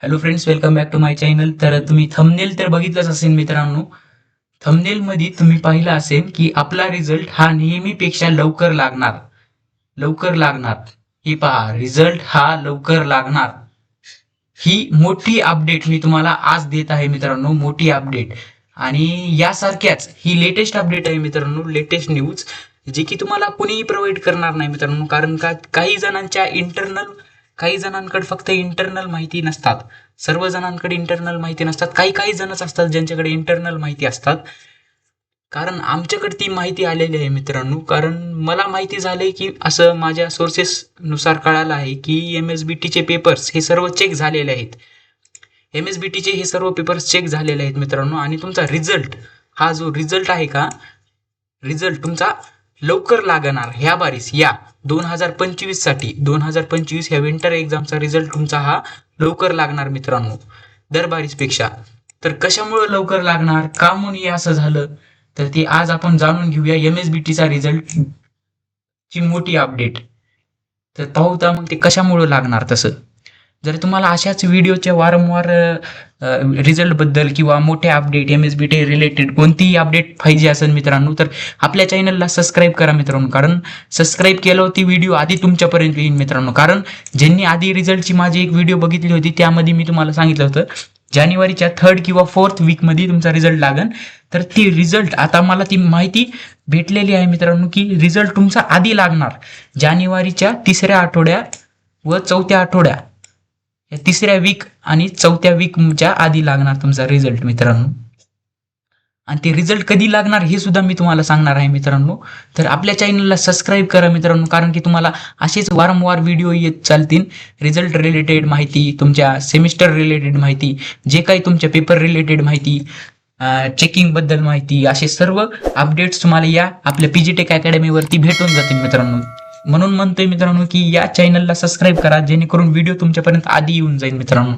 Hello friends, welcome back to my channel. तर तुम्ही thumbnail तर बघितलंच असेल मित्रांनो. थंबनेल मध्ये तुम्ही पाहिलं असेल की आपला रिझल्ट हा नेहमीपेक्षा लवकर लागणार. लवकर लागणार. ही पहा, रिझल्ट हा लवकर लागणार. ही मोठी अपडेट मी तुम्हाला आज देत आहे मित्रांनो, मोठी अपडेट. आणि यासारख्याच ही लेटेस्ट अपडेट आहे मित्रांनो, लेटेस्ट न्यूज, जी की तुम्हाला कोणीही प्रोव्हाइड करणार नाही मित्रांनो. कारण का काही जणांकडे फक्त इंटरनल माहिती नसतात. सर्व जणांकडे इंटरनल माहिती नसतात. काही काही जणच असतात ज्यांच्याकडे इंटरनल माहिती असतात. कारण आमच्याकडे ती माहिती आलेली आहे मित्रांनो. कारण मला माहिती झालंय की असं माझ्या सोर्सेस नुसार कळालं आहे की MSBTचे पेपर्स हे सर्व चेक झालेले आहेत. MSBTचे हे सर्व पेपर्स चेक झालेले आहेत मित्रांनो. आणि तुमचा रिझल्ट, हा जो रिझल्ट आहे का, रिझल्ट तुमचा लवकर लागणार ह्या बारीस. या 2025 साठी, 2025 ह्या विंटर एक्झामचा रिझल्ट तुमचा हा लवकर लागणार मित्रांनो, दरबारीसपेक्षा. तर कशामुळे लवकर लागणार, का म्हणून हे असं झालं, तर ते आज आपण जाणून घेऊया. MSBTचा रिझल्ट ची मोठी अपडेट. तर पाहूया मग ते कशामुळे लागणार तसं. जर तुम्हाला अशाच व्हिडिओच्या वारंवार रिझल्ट बद्दल किंवा मोठे अपडेट MSBT रिलेटेड कोणतीही अपडेट पाहिजे असेल मित्रांनो, तर आपल्या चॅनलला सबस्क्राईब करा मित्रांनो. कारण सबस्क्राईब केलं ती व्हिडिओ आधी तुमच्यापर्यंत येईल मित्रांनो. कारण ज्यांनी आधी रिझल्टची माझी एक व्हिडिओ बघितली होती त्यामध्ये मी तुम्हाला सांगितलं होतं जानेवारीच्या 3rd किंवा 4th वीकमध्ये तुमचा रिझल्ट लागन. तर ती रिझल्ट आता मला ती माहिती भेटलेली आहे मित्रांनो की रिझल्ट तुमचा आधी लागणार. जानेवारीच्या 3ऱ्या आठवड्या व 4थ्या आठवड्या, या 3ऱ्या वीक आणि 4थ्या वीकच्या आधी लागणार तुमचा रिझल्ट मित्रांनो. आणि ते रिझल्ट कधी लागणार हे सुद्धा मी तुम्हाला सांगणार आहे मित्रांनो. तर आपल्या चॅनलला सबस्क्राईब करा मित्रांनो. कारण की तुम्हाला असेच वारंवार व्हिडिओ येत चालतील. रिझल्ट रिलेटेड माहिती, तुमच्या सेमिस्टर रिलेटेड माहिती, जे काही तुमच्या पेपर रिलेटेड माहिती, चेकिंग बद्दल माहिती, असे सर्व अपडेट्स तुम्हाला या आपल्या PGTech अकॅडमीवरती भेटून जातील मित्रांनो. म्हणून म्हणतोय मित्रांनो की या चॅनलला सबस्क्राईब करा, जेणेकरून व्हिडिओ तुमच्यापर्यंत आधी येऊन जाईल मित्रांनो.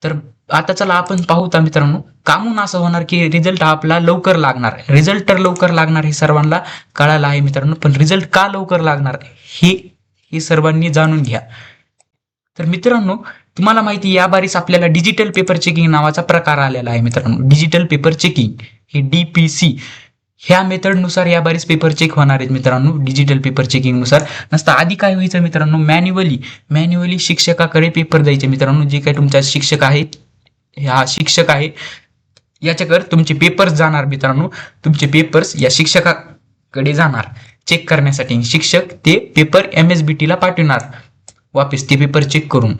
तर आता चला आपण पाहूया मित्रांनो, का म्हणून असं होणार की रिझल्ट आपला लवकर लागणार. रिझल्ट तर लवकर लागणार हे सर्वांना कळालं आहे मित्रांनो, पण रिझल्ट का लवकर लागणार हे सर्वांनी जाणून घ्या. तर मित्रांनो, तुम्हाला माहिती या बारीस आपल्याला डिजिटल पेपर चेकिंग नावाचा प्रकार आलेला आहे मित्रांनो. डिजिटल पेपर चेकिंग हे DPC ह्या मेथडनुसार या बारीस पेपर चेक होणार आहेत मित्रांनो. डिजिटल पेपर चेकिंग नुसार नसता आधी काय व्हायचं मित्रांनो, मॅन्युअली शिक्षकाकडे पेपर द्यायचे मित्रांनो. जे काही तुमचा शिक्षक आहे, हा शिक्षक आहे, याच्याकडे तुमचे पेपर्स जाणार मित्रांनो. तुमचे पेपर्स या शिक्षकाकडे जाणार चेक करण्यासाठी. शिक्षक ते पेपर MSBT ला पाठवणार वापस, ते पेपर चेक करून.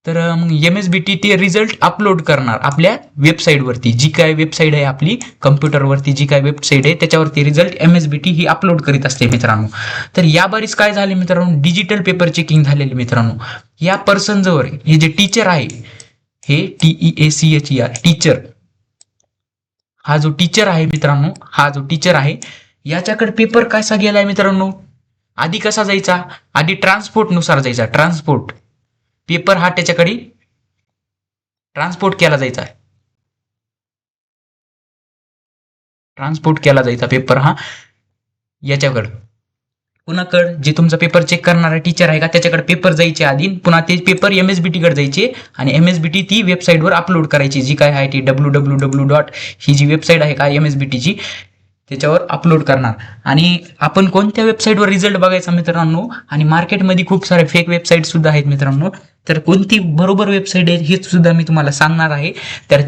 तर मग MSBT ते रिझल्ट अपलोड करणार आपल्या वेबसाईटवरती. जी काय वेबसाईट आहे आपली कम्प्युटरवरती, जी काय वेबसाईट आहे त्याच्यावरती रिझल्ट MSBT ही अपलोड करीत असते मित्रांनो. तर या बारीस काय झाले मित्रांनो, डिजिटल पेपर चेकिंग झालेले मित्रांनो. या पर्सन जवळ हे जे टीचर आहे, हे TEACHER टीचर, हा जो टीचर आहे मित्रांनो, हा जो टीचर आहे याच्याकडे पेपर कसा गेलाय मित्रांनो. आधी कसा जायचा, आधी ट्रान्सपोर्ट नुसार जायचा. ट्रान्सपोर्ट पेपर हा त्याच्याकडे ट्रान्सपोर्ट केला जायचा. ट्रान्सपोर्ट केला जायचा पेपर हा याच्याकडे. कुणाकडे, जे तुमचा पेपर चेक करणारा टीचर आहे का त्याच्याकडे पेपर जायचे आधी. पुन्हा ते पेपर MSBT कडे जायचे आणि MSBT ती वेबसाईटवर अपलोड करायची. जी काय आहे ती www. ही जी वेबसाईट आहे का MSBT ची, त्याच्यावर अपलोड करणार. आणि आपण कोणत्या वेबसाईटवर रिझल्ट बघायचा मित्रांनो. आणि मार्केटमध्ये खूप सारे फेक वेबसाईट सुद्धा आहेत मित्रांनो. तर कोणती बरोबर वेबसाईट आहे हे सुद्धा मी तुम्हाला सांगणार आहे. तर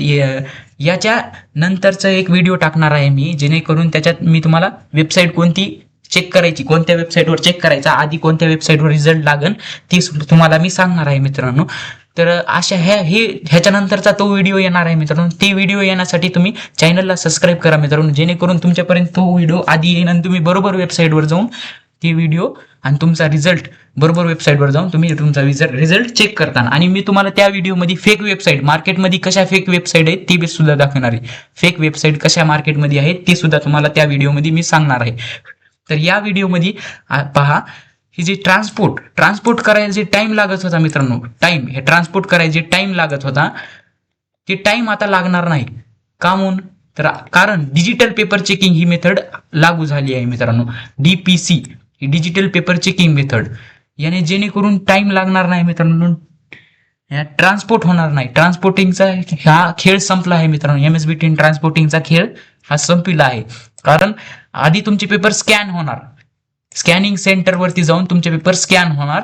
याच्या नंतरचा एक व्हिडिओ टाकणार आहे मी, जेणेकरून त्याच्यात मी तुम्हाला वेबसाईट कोणती चेक करायची, कोणत्या वेबसाईटवर चेक करायचा, आधी कोणत्या वेबसाईटवर रिझल्ट लागन ते तुम्हाला मी सांगणार आहे मित्रांनो. तर अशा ह्याच्यानंतरचा तो व्हिडिओ येणार आहे मित्रांनो. ते व्हिडिओ येण्यासाठी तुम्ही चॅनलला सबस्क्राईब करा मित्रांनो, जेणेकरून तुमच्यापर्यंत तो व्हिडिओ आधी येईल आणि तुम्ही बरोबर वेबसाईटवर जाऊन ती व्हिडिओ आणि तुमचा रिझल्ट बरोबर वेबसाईटवर जाऊन तुम्ही तुमचा रिझल्ट चेक करताना. आणि मी तुम्हाला त्या व्हिडिओमध्ये फेक वेबसाईट, मार्केटमध्ये कशा फेक वेबसाईट आहेत ते सुद्धा दाखवणार आहे. फेक वेबसाईट कशा मार्केटमध्ये आहेत ते सुद्धा तुम्हाला त्या व्हिडिओमध्ये मी सांगणार आहे. तर या व्हिडिओमध्ये पहा, ही जी ट्रान्सपोर्ट करायला जे टाइम लागत होता मित्रांनो, हे ट्रान्सपोर्ट करायला जे टाइम लागत होता ते टाइम आता लागणार नाही. का म्हणून, तर कारण डिजिटल पेपर चेकिंग ही मेथड लागू झाली आहे मित्रांनो. DPC ही डिजिटल पेपर चेकिंग मेथड, याने जेणेकरून टाइम लागणार नाही मित्रांनो. ट्रान्सपोर्ट होणार नाही. ट्रान्सपोर्टिंगचा हा खेळ संपला आहे मित्रांनो. MSBT ट्रान्सपोर्टिंगचा खेळ हा संपला आहे. कारण आधी तुमचे पेपर स्कॅन होणार, स्कॅनिंग सेंटरवरती जाऊन तुमचे पेपर स्कॅन होणार.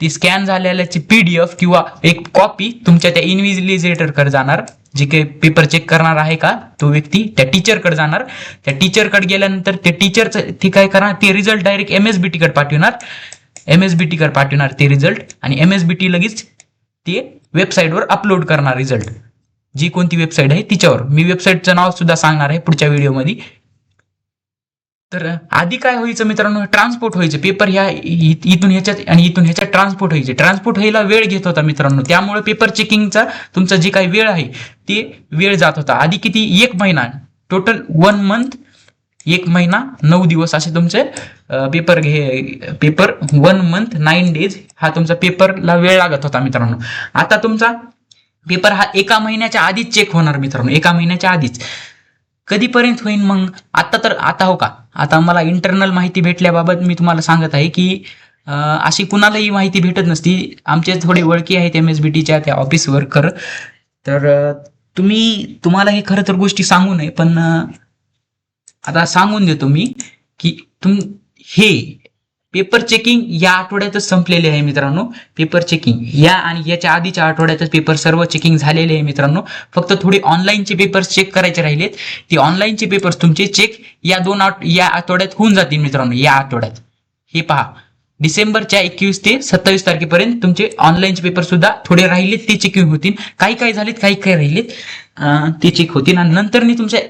ती स्कॅन झालेल्याची PDF किंवा एक कॉपी तुमच्या त्या इन्व्हिजिलेटरकडे जाणार. जे काही पेपर चेक करणार आहे का तो व्यक्ती त्या टीचरकडे जाणार. त्या टीचरकडे गेल्यानंतर ते टीचरचं ते काय करणार, ते रिझल्ट डायरेक्ट MSBT कडे पाठवणार. MSBT कडे पाठवणार ते रिझल्ट, आणि MSBT लगेच ते वेबसाईटवर अपलोड करणार रिझल्ट. जी कोणती वेबसाईट आहे तिच्यावर. मी वेबसाईटचं नाव सुद्धा सांगणार आहे पुढच्या व्हिडिओमध्ये. तर आधी काय व्हायचं मित्रांनो, ट्रान्सपोर्ट व्हायचं पेपर, ह्या इथून ह्याच्यात आणि इथून ह्याच्यात ट्रान्सपोर्ट व्हायचे. ट्रान्सपोर्ट व्हायला वेळ घेत होता मित्रांनो. त्यामुळे पेपर चेकिंगचा तुमचा जे काही वेळ आहे ते वेळ जात होता. आधी किती, 1 महिना, टोटल 1 मंथ, 1 महिना 9 दिवस असे तुमचे पेपर 1 मंथ 9 days हा तुमचा पेपरला वेळ लागत होता मित्रांनो. आता तुमचा पेपर हा 1 महिन्याच्या आधीच चेक होणार मित्रांनो. 1 महिन्याच्या आधीच. कधीपर्यंत होईल मग? आता हो का, आता मला इंटरनल माहिती भेटल्याबाबत मी तुम्हाला सांगत आहे की अशी कुणालाही माहिती भेटत नसती. आमचे थोडे ओळखी आहेत MSBTच्या त्या ऑफिस वर्कर. तर तुम्हाला हे खरं तर गोष्टी सांगू नये, पण आता सांगून देतो मी की हे पेपर चेकिंग या आठवड्यातच संपलेले आहे मित्रांनो. पेपर चेकिंग या आणि याच्या आधीच्या आठवड्यातच पेपर सर्व चेकिंग झालेले आहे मित्रांनो. फक्त थोडे ऑनलाईनचे पेपर्स चेक करायचे राहिलेत. ते ऑनलाईनचे पेपर्स तुमचे चेक या आठवड्यात होऊन जातील मित्रांनो. या आठवड्यात हे पहा, डिसेंबरच्या 21 ते 27 तारखेपर्यंत तुमचे ऑनलाईनचे पेपर सुद्धा थोडे राहिलेत, ते चेकिंग होतील. काही झालेत, काही राहिलेत, ते चेक होतील. आणि नंतर तुमचे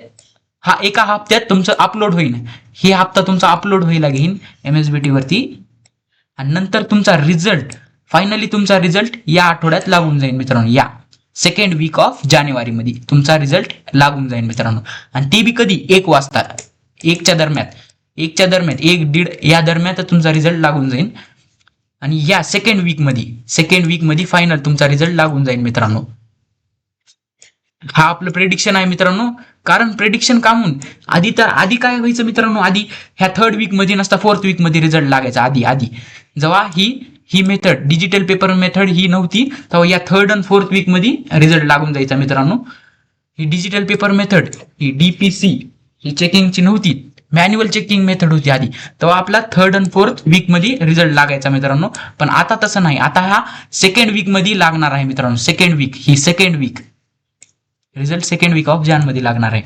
हा 1 हप्त्यात तुमचं अपलोड होईल. हे हप्ता तुमचा अपलोड व्हायला घेईन MSBT वरती. आणि नंतर तुमचा रिझल्ट, फायनली तुमचा रिझल्ट या आठवड्यात लागून जाईल मित्रांनो. या 2nd week of जानेवारी मध्ये तुमचा रिझल्ट लागून जाईल मित्रांनो. आणि ते बी कधी, 1 वाजता, 1च्या दरम्यान, 1:30 या दरम्यान तुमचा रिझल्ट लागून जाईल. आणि या 2nd week मध्ये फायनल तुमचा रिझल्ट लागून जाईल मित्रांनो. हा आपलं प्रेडिक्शन आहे मित्रांनो. कारण प्रेडिक्शन का म्हणून, आधी काय व्हायचं मित्रांनो, आधी ह्या 3rd week मध्ये नसता 4th week मध्ये रिझल्ट लागायचा. आधी जेव्हा ही मेथड, डिजिटल पेपर मेथड ही नव्हती, तेव्हा या 3rd आणि 4th week मध्ये रिझल्ट लागून जायचा मित्रांनो. ही डिजिटल पेपर मेथड, ही DPC ही चेकिंगची नव्हती, मॅन्युअल चेकिंग मेथड होती आधी. तेव्हा आपला 3rd आणि 4th week मध्ये रिझल्ट लागायचा मित्रांनो. पण आता तसं नाही. आता हा 2nd week मध्ये लागणार आहे मित्रांनो. 2nd week result 2nd week of जान मध्ये लागणार आहे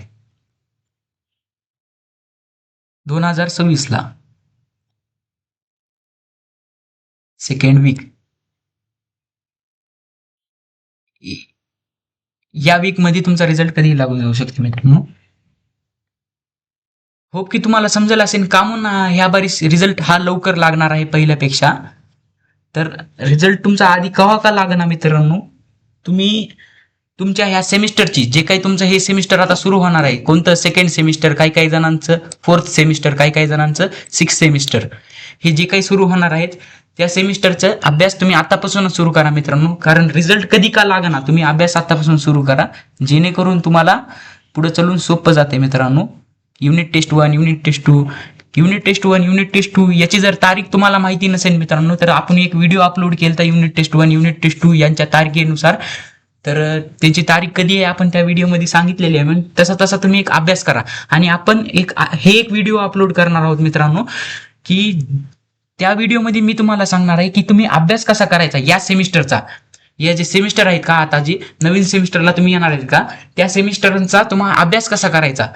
2026 ला. 2nd week या वीक मध्ये तुमचा रिझल्ट कधी लागून जाऊ शकते मित्रांनो. होप की तुम्हाला समजेल असेल का म्हणून ह्या बारी रिझल्ट हा लवकर लागणार आहे पहिल्यापेक्षा. तर रिझल्ट तुमचा आधी केव्हा का लागणार मित्रांनो, तुम्ही तुमच्या ह्या सेमिस्टरची, जे काही तुमचं हे सेमिस्टर आता सुरू होणार आहे, कोणतं 2nd सेमिस्टर, काही जणांचं 4th सेमिस्टर, काही जणांचं 6th सेमिस्टर, हे जे काही सुरू होणार आहेत त्या सेमिस्टरचा अभ्यास तुम्ही आतापासूनच सुरू करा मित्रांनो. कारण रिझल्ट कधी का लागणार, तुम्ही अभ्यास आतापासून सुरू करा, जेणेकरून तुम्हाला पुढे चलून सोपं जाते मित्रांनो. Unit test 1, unit test 2, unit test 1, unit test 2 याची जर तारीख तुम्हाला माहिती नसेल मित्रांनो, तर आपण एक व्हिडिओ अपलोड केला युनिट टेस्ट 1, युनिट टेस्ट 2 यांच्या तारखेनुसार. तर त्याची तारीख कधी आहे आपण त्या व्हिडिओमध्ये सांगितलेली आहे. मग तसा तुम्ही एक अभ्यास करा. आणि आपण एक व्हिडिओ अपलोड करणार आहोत मित्रांनो, की त्या व्हिडिओमध्ये मी तुम्हाला सांगणार आहे की तुम्ही अभ्यास कसा करायचा या सेमिस्टरचा. या जे सेमिस्टर आहेत का, आता जे नवीन सेमिस्टरला तुम्ही येणार आहेत का, त्या सेमिस्टरचा तुम्हाला अभ्यास कसा करायचा,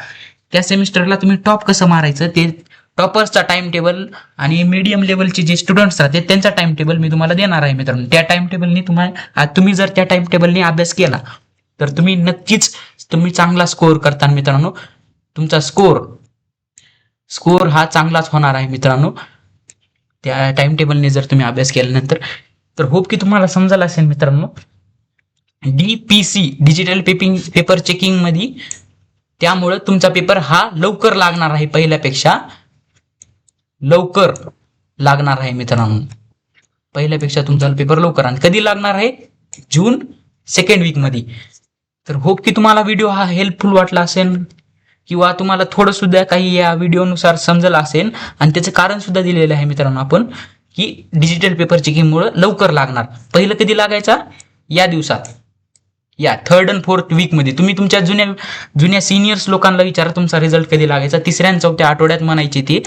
त्या सेमिस्टरला तुम्ही टॉप कसं मारायचं, ते टॉपर्सचा टाइम टेबल आणि मीडियम लेवलचे जे स्टुडंट्स राहते त्यांचा टाइम टेबल मी तुम्हाला देणार आहे मित्रांनो. त्या टाइम टेबलने तुम्ही जर त्या टाइम टेबलने अभ्यास केला तर तुम्ही नक्कीच चांगला स्कोअर करता मित्रांनो. तुमचा स्कोअर हा चांगलाच होणार आहे मित्रांनो त्या टाइम टेबलने जर तुम्ही अभ्यास केल्यानंतर. तर होप की तुम्हाला समजायला असेल मित्रांनो. DPC डिजिटल पेपर चेकिंग मध्ये, त्यामुळे तुमचा पेपर हा लवकर लागणार आहे, पहिल्यापेक्षा लवकर लागणार आहे मित्रांनो. पहिल्यापेक्षा तुमचा पेपर लवकर. आणि कधी लागणार आहे, जून 2nd week मध्ये. तर होप की तुम्हाला व्हिडिओ हा हेल्पफुल वाटला असेल, किंवा तुम्हाला थोडं सुद्धा काही या व्हिडिओनुसार समजलं असेल. आणि त्याचं कारण सुद्धा दिलेलं आहे मित्रांनो आपण, की डिजिटल पेपर चेकिंगमुळे लवकर लागणार. पहिलं कधी लागायचा, या दिवसात, या 3rd आणि 4th वीकमध्ये तुम्ही तुमच्या जुन्या सिनियर्स लोकांना विचारा तुमचा रिझल्ट कधी लागायचा. 3ऱ्या आणि 4थ्या आठवड्यात म्हणायची ती.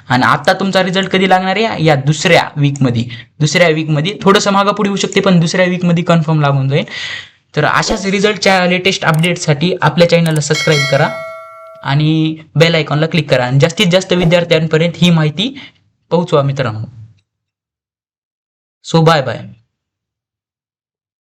आणि आता तुमचा रिझल्ट कधी लागणार आहे? या दुसऱ्या वीकमध्ये थोडंसं मागं पुढे होऊ शकते, पण दुसऱ्या वीकमध्ये कन्फर्म लागून जाईल. तर अशाच रिझल्टच्या लेटेस्ट अपडेटसाठी आपल्या चॅनलला सबस्क्राईब करा आणि बेल आयकॉनला क्लिक करा आणि जास्तीत जास्त विद्यार्थ्यांपर्यंत ही माहिती पोहोचवा मित्रांनो. So bye bye.